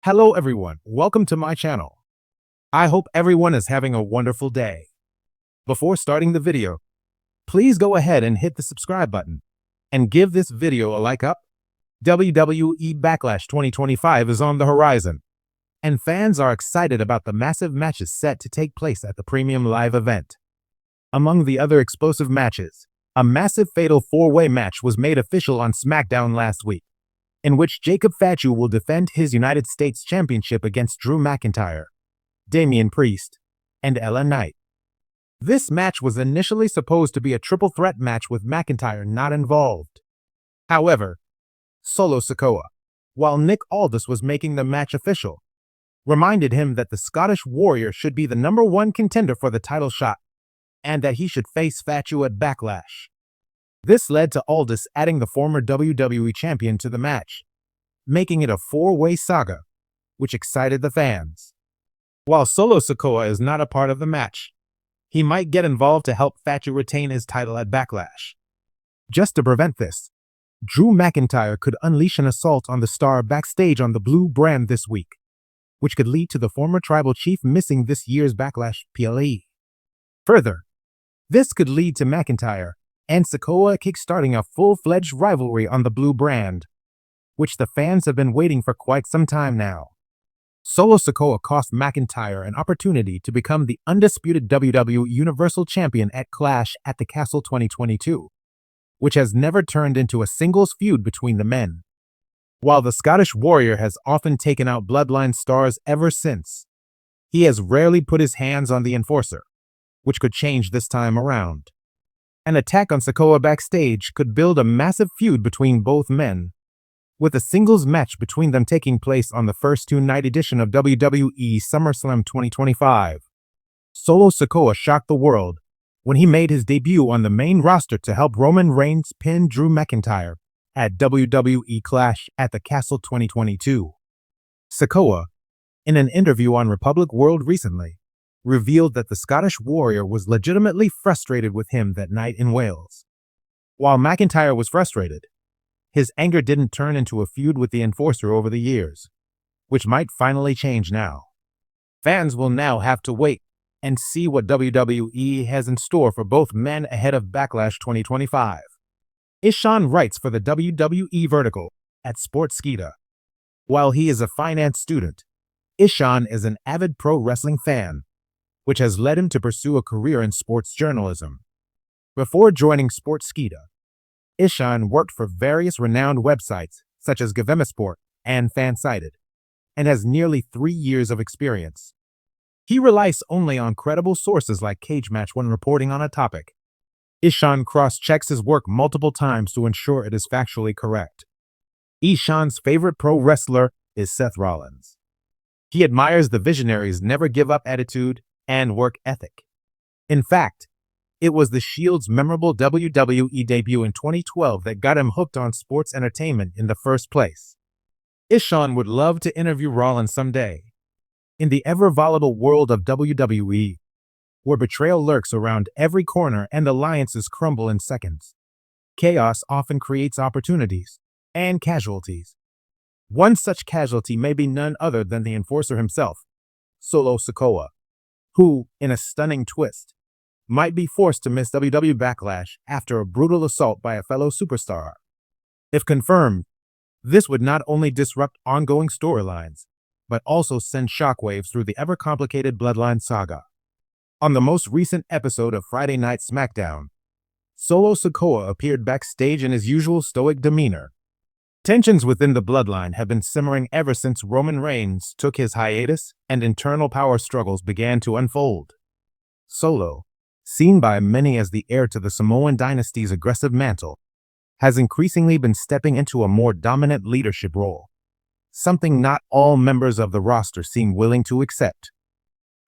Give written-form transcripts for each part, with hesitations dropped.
Hello everyone, welcome to my channel. I hope everyone is having a wonderful day. Before starting the video, please go ahead and hit the subscribe button and give this video a like up. WWE Backlash 2025 is on the horizon, and fans are excited about the massive matches set to take place at the premium live event. Among the other explosive matches, a massive fatal four-way match was made official on SmackDown last week, in which Jacob Fatu will defend his United States Championship against Drew McIntyre, Damian Priest, and LA Knight. This match was initially supposed to be a triple threat match with McIntyre not involved. However, Solo Sikoa, while Nick Aldis was making the match official, reminded him that the Scottish Warrior should be the #1 contender for the title shot, and that he should face Fatu at Backlash. This led to Aldis adding the former WWE champion to the match, making it a four-way saga, which excited the fans. While Solo Sikoa is not a part of the match, he might get involved to help Fatu retain his title at Backlash. Just to prevent this, Drew McIntyre could unleash an assault on the star backstage on the Blue brand this week, which could lead to the former tribal chief missing this year's Backlash PLE. Further, this could lead to McIntyre and Sikoa kickstarting a full-fledged rivalry on the Blue brand, which the fans have been waiting for quite some time now. Solo Sikoa cost McIntyre an opportunity to become the undisputed WWE Universal Champion at Clash at the Castle 2022, which has never turned into a singles feud between the men. While the Scottish Warrior has often taken out Bloodline stars ever since, he has rarely put his hands on the Enforcer, which could change this time around. An attack on Sikoa backstage could build a massive feud between both men, with a singles match between them taking place on the first two-night edition of WWE SummerSlam 2025. Solo Sikoa shocked the world when he made his debut on the main roster to help Roman Reigns pin Drew McIntyre at WWE Clash at the Castle 2022. Sikoa, in an interview on Republic World recently, revealed that the Scottish Warrior was legitimately frustrated with him that night in Wales. While McIntyre was frustrated, his anger didn't turn into a feud with the Enforcer over the years, which might finally change now. Fans will now have to wait and see what WWE has in store for both men ahead of Backlash 2025. Ishan writes for the WWE Vertical at Sportskeeda. While he is a finance student, Ishan is an avid pro wrestling fan, which has led him to pursue a career in sports journalism. Before joining Sportskeeda, Ishan worked for various renowned websites such as Gavemisport and Fansided, and has nearly 3 years of experience. He relies only on credible sources like Cage Match when reporting on a topic. Ishan cross-checks his work multiple times to ensure it is factually correct. Ishan's favorite pro wrestler is Seth Rollins. He admires the visionary's never-give-up attitude and work ethic. In fact, it was the Shield's memorable WWE debut in 2012 that got him hooked on sports entertainment in the first place. Ishan would love to interview Rollins someday. In the ever-volatile world of WWE, where betrayal lurks around every corner and alliances crumble in seconds, chaos often creates opportunities and casualties. One such casualty may be none other than the Enforcer himself, Solo Sikoa, who, in a stunning twist, might be forced to miss WWE Backlash after a brutal assault by a fellow superstar. If confirmed, this would not only disrupt ongoing storylines, but also send shockwaves through the ever-complicated Bloodline saga. On the most recent episode of Friday Night SmackDown, Solo Sikoa appeared backstage in his usual stoic demeanor. Tensions within the Bloodline have been simmering ever since Roman Reigns took his hiatus and internal power struggles began to unfold. Solo, seen by many as the heir to the Samoan dynasty's aggressive mantle, has increasingly been stepping into a more dominant leadership role, something not all members of the roster seem willing to accept.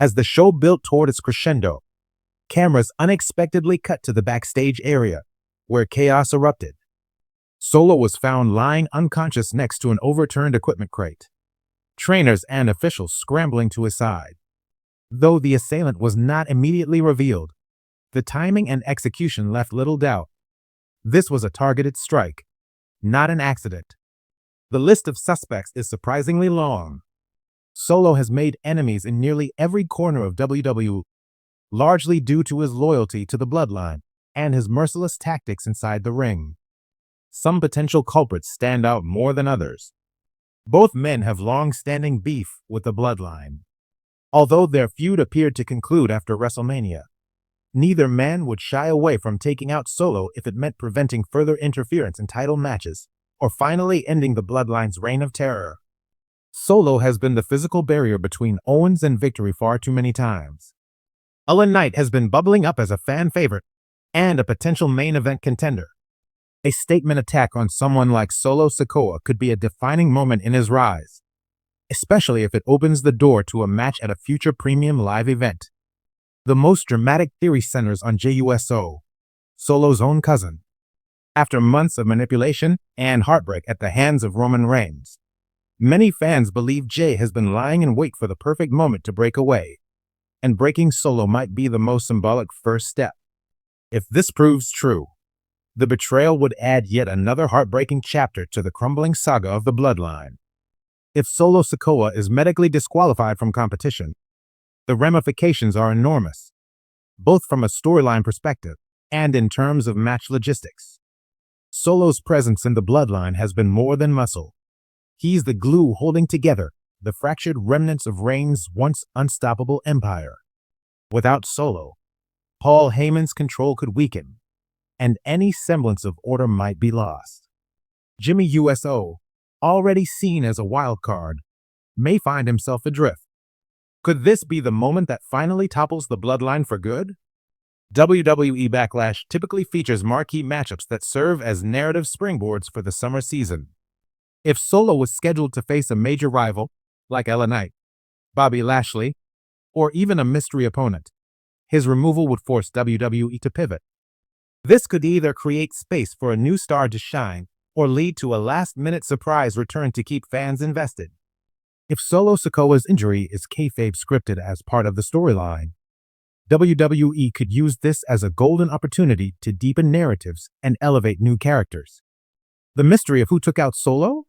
As the show built toward its crescendo, cameras unexpectedly cut to the backstage area, where chaos erupted. Solo was found lying unconscious next to an overturned equipment crate, trainers and officials scrambling to his side. Though the assailant was not immediately revealed, the timing and execution left little doubt. This was a targeted strike, not an accident. The list of suspects is surprisingly long, Solo has made enemies in nearly every corner of WWE, largely due to his loyalty to the bloodline and his merciless tactics inside the ring. Some potential culprits stand out more than others. Both men have long-standing beef with the bloodline. Although their feud appeared to conclude after WrestleMania, neither man would shy away from taking out Solo if it meant preventing further interference in title matches or finally ending the bloodline's reign of terror. Solo has been the physical barrier between Owens and victory far too many times. LA Knight has been bubbling up as a fan favorite and a potential main event contender. A statement attack on someone like Solo Sikoa could be a defining moment in his rise, especially if it opens the door to a match at a future premium live event. The most dramatic theory centers on JUSO, Solo's own cousin. After months of manipulation and heartbreak at the hands of Roman Reigns, many fans believe Jay has been lying in wait for the perfect moment to break away, and breaking Solo might be the most symbolic first step. If this proves true, the betrayal would add yet another heartbreaking chapter to the crumbling saga of the bloodline. If Solo Sikoa is medically disqualified from competition, the ramifications are enormous, both from a storyline perspective and in terms of match logistics. Solo's presence in the bloodline has been more than muscle. He's the glue holding together the fractured remnants of Reigns' once unstoppable empire. Without Solo, Paul Heyman's control could weaken, and any semblance of order might be lost. Jimmy USO, already seen as a wild card, may find himself adrift. Could this be the moment that finally topples the bloodline for good? WWE Backlash typically features marquee matchups that serve as narrative springboards for the summer season. If Solo was scheduled to face a major rival, like LA Knight, Bobby Lashley, or even a mystery opponent, his removal would force WWE to pivot. This could either create space for a new star to shine or lead to a last-minute surprise return to keep fans invested. If Solo Sikoa's injury is kayfabe scripted as part of the storyline, WWE could use this as a golden opportunity to deepen narratives and elevate new characters. The mystery of who took out Solo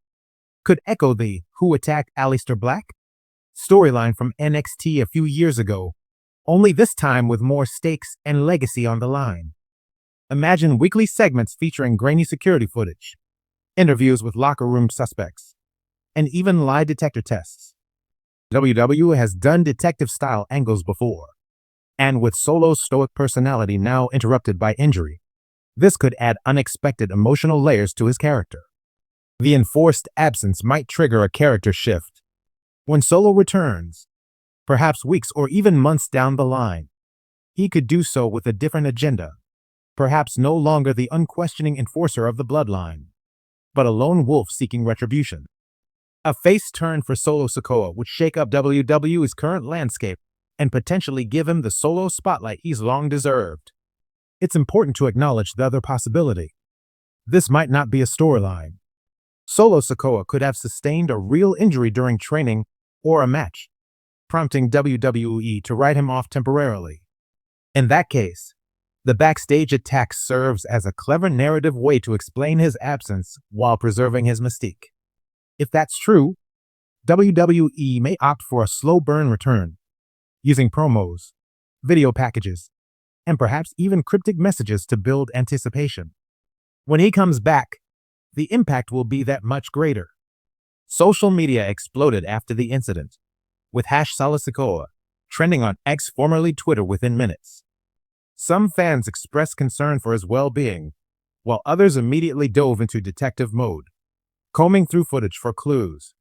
could echo the Who Attacked Aleister Black storyline from NXT a few years ago, only this time with more stakes and legacy on the line. Imagine weekly segments featuring grainy security footage, interviews with locker room suspects, and even lie detector tests. WWE has done detective-style angles before, and with Solo's stoic personality now interrupted by injury, this could add unexpected emotional layers to his character. The enforced absence might trigger a character shift. When Solo returns, perhaps weeks or even months down the line, he could do so with a different agenda. Perhaps no longer the unquestioning enforcer of the bloodline, but a lone wolf seeking retribution. A face turn for Solo Sikoa would shake up WWE's current landscape and potentially give him the Solo spotlight he's long deserved. It's important to acknowledge the other possibility. This might not be a storyline. Solo Sikoa could have sustained a real injury during training or a match, prompting WWE to write him off temporarily. In that case, the backstage attack serves as a clever narrative way to explain his absence while preserving his mystique. If that's true, WWE may opt for a slow burn return, using promos, video packages, and perhaps even cryptic messages to build anticipation. When he comes back, the impact will be that much greater. Social media exploded after the incident, with #Solo trending on X, formerly Twitter, within minutes. Some fans expressed concern for his well-being, while others immediately dove into detective mode, combing through footage for clues.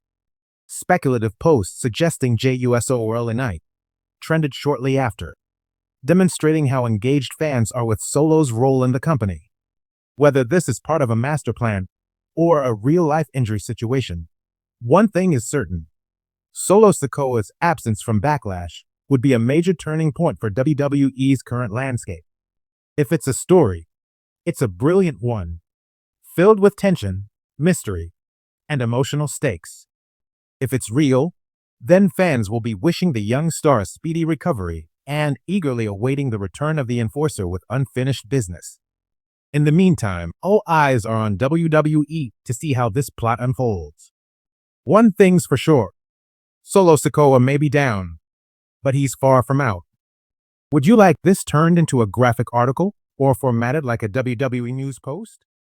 Speculative posts suggesting JUSO or LA Knight trended shortly after, demonstrating how engaged fans are with Solo's role in the company. Whether this is part of a master plan or a real-life injury situation, one thing is certain: Solo Sikoa's absence from Backlash would be a major turning point for WWE's current landscape. If it's a story, it's a brilliant one, filled with tension, mystery, and emotional stakes. If it's real, then fans will be wishing the young star a speedy recovery and eagerly awaiting the return of the enforcer with unfinished business. In the meantime, all eyes are on WWE to see how this plot unfolds. One thing's for sure: Solo Sikoa may be down, but he's far from out. Would you like this turned into a graphic article or formatted like a WWE news post?